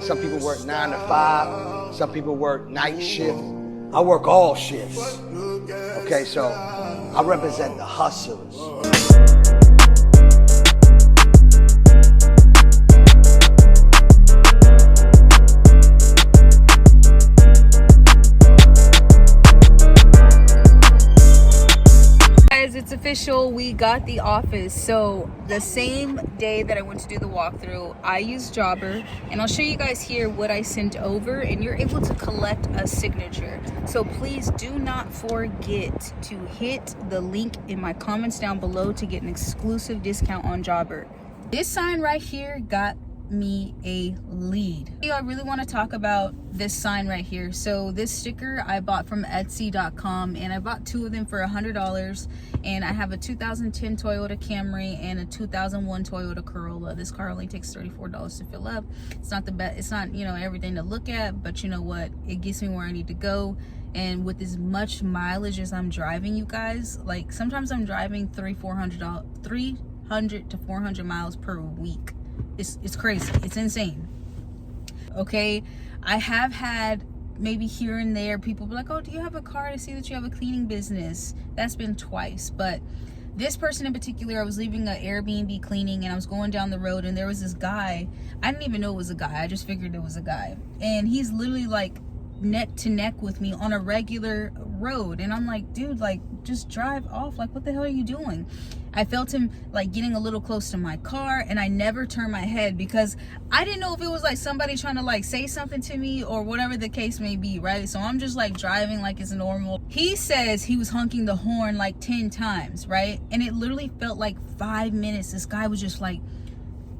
Some people work 9 to 5. Some people work night shift. I work all shifts. Okay, so I represent the hustlers. It's official, we got the office. So the same day that I went to do the walkthrough, I used Jobber, and I'll show you guys here what I sent over, and you're able to collect a signature. So please do not forget to hit the link in my comments down below to get an exclusive discount on Jobber. This sign right here got me a lead. I really want to talk about this sign right here. So this sticker I bought from Etsy.com, and I bought 2 of them for $100, and I have a 2010 Toyota Camry and a 2001 Toyota Corolla. This car only takes $34 to fill up. It's not the best, it's not, you know, everything to look at, but you know what, it gets me where I need to go. And with as much mileage as I'm driving, you guys, like sometimes I'm driving 300 to 400 miles per week. It's crazy. It's insane. Okay, I have had maybe here and there people be like, oh, do you have a car? To see that you have a cleaning business. That's been twice. But this person in particular, I was leaving an Airbnb cleaning, and I was going down the road, and there was this guy. I didn't even know it was a guy. I just figured it was a guy, and he's literally like neck to neck with me on a regular road, and I'm like, dude, like just drive off. Like, what the hell are you doing? I felt him like getting a little close to my car, and I never turned my head because I didn't know if it was like somebody trying to like say something to me or whatever the case may be, right? So I'm just like driving like it's normal. He says he was honking the horn like 10 times, right? And it literally felt like 5 minutes. This guy was just like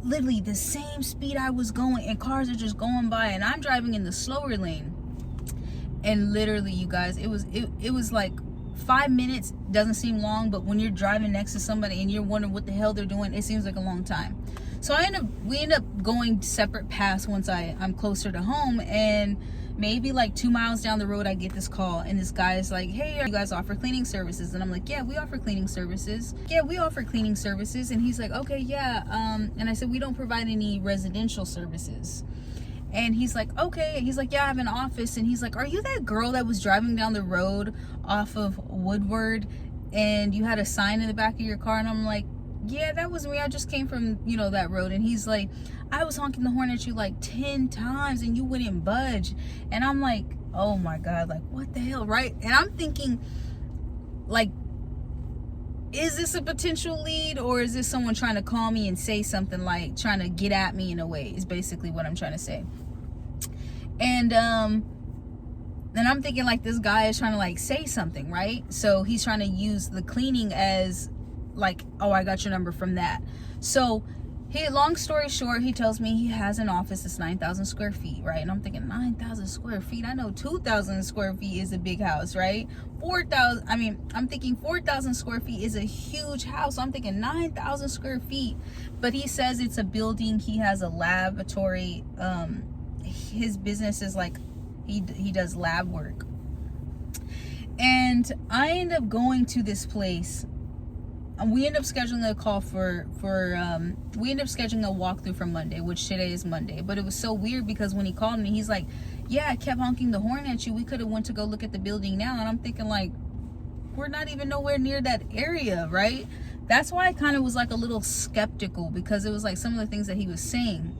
literally the same speed I was going, and cars are just going by, and I'm driving in the slower lane. And literally, you guys, it was like 5 minutes doesn't seem long, but when you're driving next to somebody and you're wondering what the hell they're doing, it seems like a long time. So we end up going separate paths once I'm closer to home, and maybe like 2 miles down the road I get this call, and this guy is like, hey, you guys offer cleaning services? And I'm like, yeah, we offer cleaning services. And he's like, okay, yeah. And I said, we don't provide any residential services. And he's like, okay. He's like, yeah, I have an office. And he's like, are you that girl that was driving down the road off of Woodward and you had a sign in the back of your car? And I'm like, yeah, that was me. I just came from, you know, that road. And he's like, I was honking the horn at you like 10 times and you wouldn't budge. And I'm like, oh my God, like what the hell, right? And I'm thinking, like, is this a potential lead, or is this someone trying to call me and say something, like trying to get at me in a way, is basically what I'm trying to say. And then I'm thinking like this guy is trying to like say something, right? So he's trying to use the cleaning as like, oh, I got your number from that. So long story short, he tells me he has an office that's 9,000 square feet, right? And I'm thinking 9,000 square feet. I know 2,000 square feet is a big house, right? I'm thinking 4,000 square feet is a huge house. So I'm thinking 9,000 square feet. But he says it's a building. He has a laboratory. His business is like, he does lab work. And I end up going to this place. We end up scheduling a call we end up scheduling a walkthrough for Monday, which today is Monday. But it was so weird because when he called me, he's like, yeah, I kept honking the horn at you. We could have went to go look at the building now. And I'm thinking like, we're not even nowhere near that area, right? That's why I kind of was like a little skeptical, because it was like some of the things that he was saying.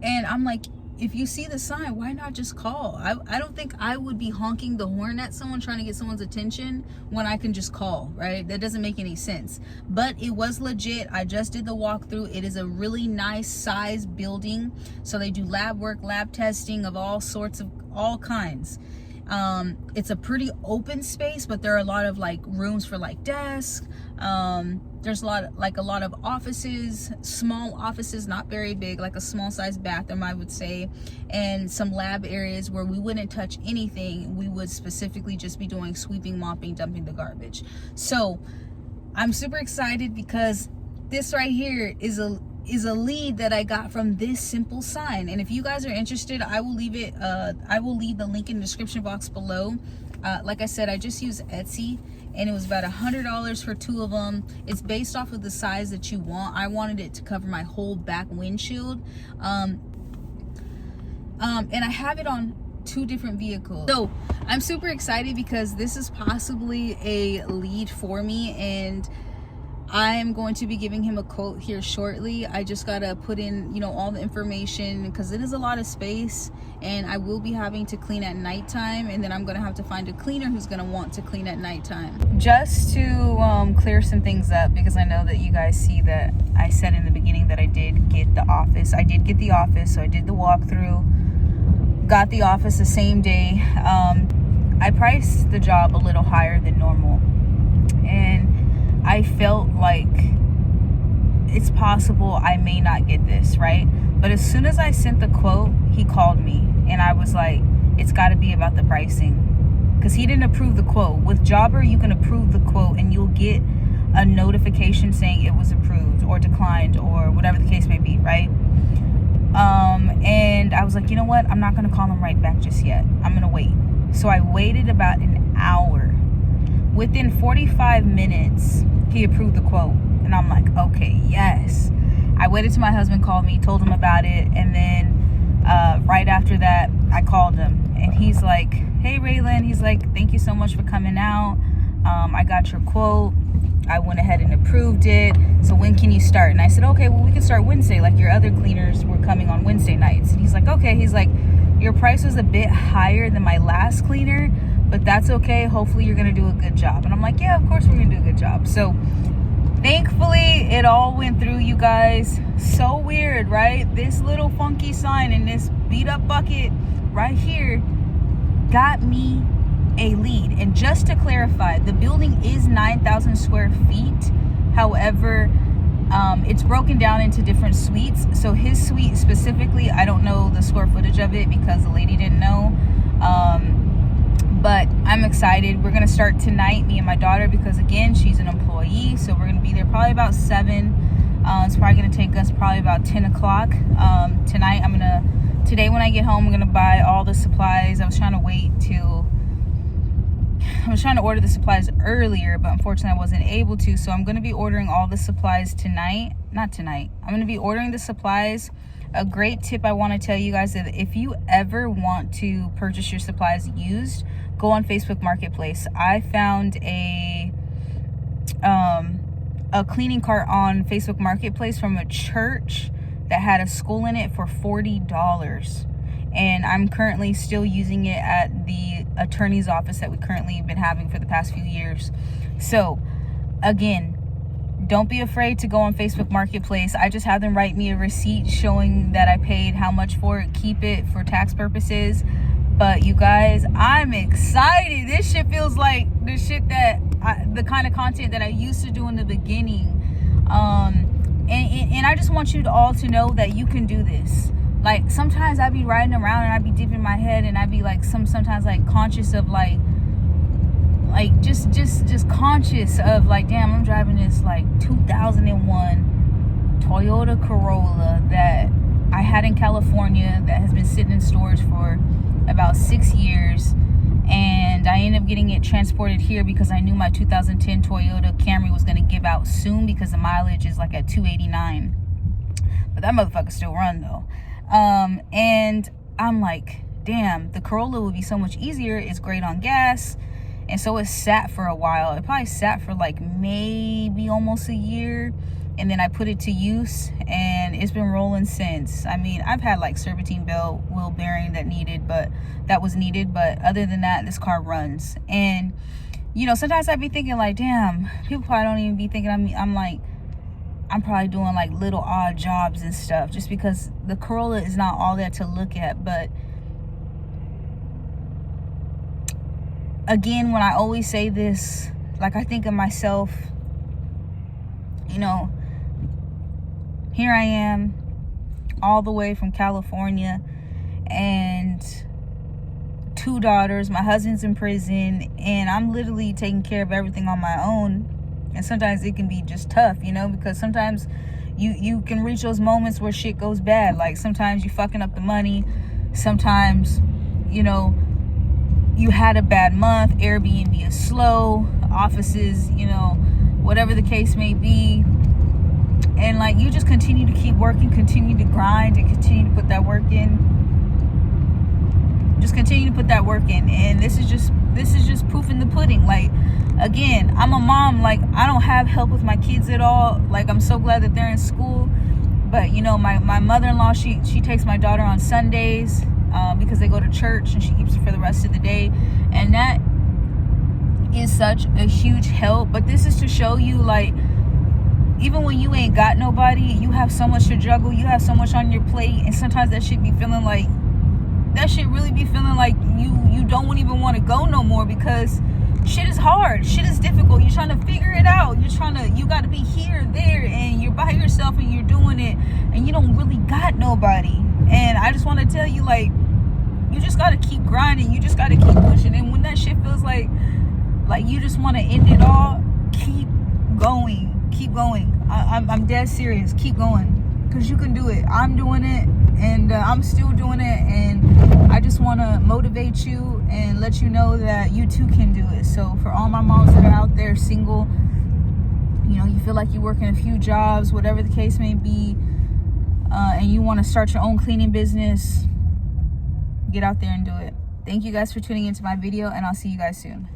And I'm like, if you see the sign, why not just call? I don't think I would be honking the horn at someone trying to get someone's attention when I can just call, right? That doesn't make any sense. But it was legit. I just did the walkthrough. It is a really nice size building. So they do lab work, lab testing of all sorts of, all kinds. It's a pretty open space, but there are a lot of like rooms for like desks. There's a lot of offices, small offices, not very big, like a small size bathroom, I would say, and some lab areas where we wouldn't touch anything. We would specifically just be doing sweeping, mopping, dumping the garbage. So I'm super excited because this right here is a lead that I got from this simple sign. And if you guys are interested, I will leave the link in the description box below. Like I said, I just used Etsy, and it was about $100 for 2 of them. It's based off of the size that you want. I wanted it to cover my whole back windshield. And I have it on 2 different vehicles. So I'm super excited because this is possibly a lead for me, and I am going to be giving him a quote here shortly. I just gotta put in, you know, all the information because it is a lot of space, and I will be having to clean at nighttime, and then I'm gonna have to find a cleaner who's gonna want to clean at nighttime. Just to clear some things up, because I know that you guys see that I said in the beginning that I did get the office. I did get the office, so I did the walkthrough, got the office the same day. I priced the job a little higher than normal, and I felt like it's possible I may not get this, right? But as soon as I sent the quote, he called me, and I was like, it's got to be about the pricing, because he didn't approve the quote. With Jobber, you can approve the quote and you'll get a notification saying it was approved or declined or whatever the case may be, right? And I was like, you know what? I'm not going to call him right back just yet. I'm going to wait. So I waited about an hour. Within 45 minutes, he approved the quote. And I'm like, okay, yes. I waited till my husband called me, told him about it. And then right after that, I called him. And he's like, hey, Raylyn. He's like, thank you so much for coming out. I got your quote. I went ahead and approved it. So when can you start? And I said, okay, well, we can start Wednesday. Like your other cleaners were coming on Wednesday nights. And he's like, okay. He's like, your price was a bit higher than my last cleaner, but that's okay. Hopefully you're going to do a good job. And I'm like, yeah, of course we're going to do a good job. So thankfully it all went through, you guys. So weird, right? This little funky sign in this beat up bucket right here got me a lead. And just to clarify, the building is 9,000 square feet. However, it's broken down into different suites. So his suite specifically, I don't know the square footage of it because the lady didn't know. But I'm excited. We're gonna start tonight, me and my daughter, because again, she's an employee. So we're gonna be there probably about 7. It's probably gonna take us probably about 10 o'clock. Tonight, today when I get home, I'm gonna buy all the supplies. I was trying to order the supplies earlier, but unfortunately I wasn't able to. So I'm going to be ordering all the supplies tonight. Not tonight. I'm going to be ordering the supplies. A great tip I want to tell you guys that if you ever want to purchase your supplies used, go on Facebook Marketplace. I found a cleaning cart on Facebook Marketplace from a church that had a school in it for $40. And I'm currently still using it at the attorney's office that we currently have been having for the past few years. So again, don't be afraid to go on Facebook Marketplace. I just have them write me a receipt showing that I paid how much for it. Keep it for tax purposes. But you guys, I'm excited. This shit feels like the shit the kind of content that I used to do in the beginning. And I just want you all to know that you can do this. Like sometimes I'd be riding around and I'd be dipping my head and I'd be like sometimes like conscious of like just conscious of like, damn, I'm driving this like 2001 Toyota Corolla that I had in California that has been sitting in storage for about 6 years, and I ended up getting it transported here because I knew my 2010 Toyota Camry was going to give out soon because the mileage is like at 289, but that motherfucker still run though. And I'm like, damn, the Corolla would be so much easier. It's great on gas. And so it sat for a while. It probably sat for like maybe almost a year. And then I put it to use and it's been rolling since. I mean, I've had like serpentine belt wheel bearing that was needed. But other than that, this car runs. And, you know, sometimes I'd be thinking like, damn, people probably don't even be thinking I'm probably doing like little odd jobs and stuff just because the Corolla is not all that to look at. But again, when I always say this, like I think of myself, you know, here I am all the way from California and 2 daughters. My husband's in prison and I'm literally taking care of everything on my own. And sometimes it can be just tough, you know, because sometimes you can reach those moments where shit goes bad. Like sometimes you fucking up the money. Sometimes, you know, you had a bad month. Airbnb is slow. Offices, you know, whatever the case may be. And like you just continue to keep working, continue to grind and continue to put that work in. just continue to put that work in. And this is just proof in the pudding. Like, again, I'm a mom. Like, I don't have help with my kids at all. Like, I'm so glad that they're in school. But, you know, my mother-in-law, she takes my daughter on Sundays because they go to church, and she keeps her for the rest of the day. And that is such a huge help. But this is to show you, like, even when you ain't got nobody, you have so much to juggle, you have so much on your plate, and sometimes that shit really be feeling like you don't even want to go no more, because shit is hard, shit is difficult. You're trying to figure it out, you got to be here, there, and you're by yourself and you're doing it, and you don't really got nobody. And I just want to tell you, like, you just got to keep grinding, you just got to keep pushing. And when that shit feels like you just want to end it all, keep going. I'm dead serious. Keep going, because you can do it. I'm doing it, and I'm still doing it, and I just want to motivate you and let you know that you too can do it. So for all my moms that are out there single, you know, you feel like you're working a few jobs, whatever the case may be, and you want to start your own cleaning business, get out there and do it. Thank you guys for tuning into my video, and I'll see you guys soon.